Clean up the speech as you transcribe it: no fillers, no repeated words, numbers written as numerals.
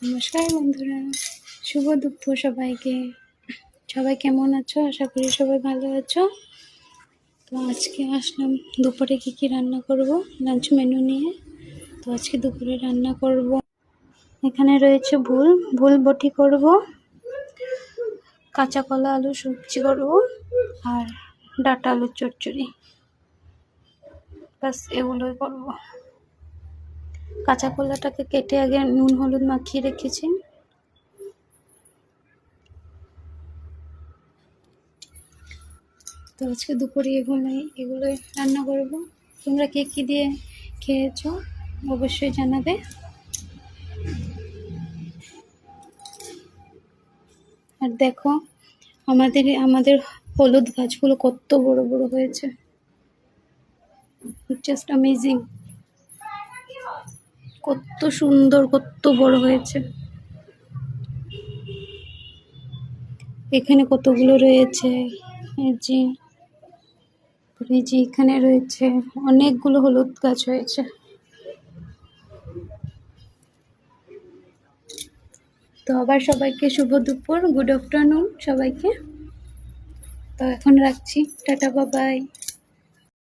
নমস্কার বন্ধুরা, শুভ দুপুর সবাইকে। সবাই কেমন আছো? আশা করি সবাই ভালো আছো। তো আজকে আসলাম দুপুরে কি রান্না করব, লাঞ্চ মেনু নিয়ে। তো আজকে দুপুরে রান্না করব, এখানে রয়েছে ভুল বটি করব, কাঁচা কলা আলু সবজি করব, আর ডাঁটা আলুর চচ্চড়ি। বাস এগুলোই করব। কাঁচা কলাটাকে কেটে আগে নুন হলুদ মাখিয়ে রেখেছি। তো আজকে দুপুরে এগুলোই রান্না করব। তোমরা কে কী দিয়ে খেয়েছো অবশ্যই জানাবে। আর দেখো আমাদের হলুদ গাছগুলো কত বড় বড় হয়েছে, জাস্ট অ্যামেজিং। কত সুন্দর, কত বড় হয়েছে। এখানে কতগুলো রয়েছে, এই যে এখানে রয়েছে অনেকগুলো হলুদ গাছ হয়েছে। তো আবার সবাইকে শুভ দুপুর, গুড আফটারনুন সবাইকে। তো এখন রাখছি, টাটা, বাই বাই।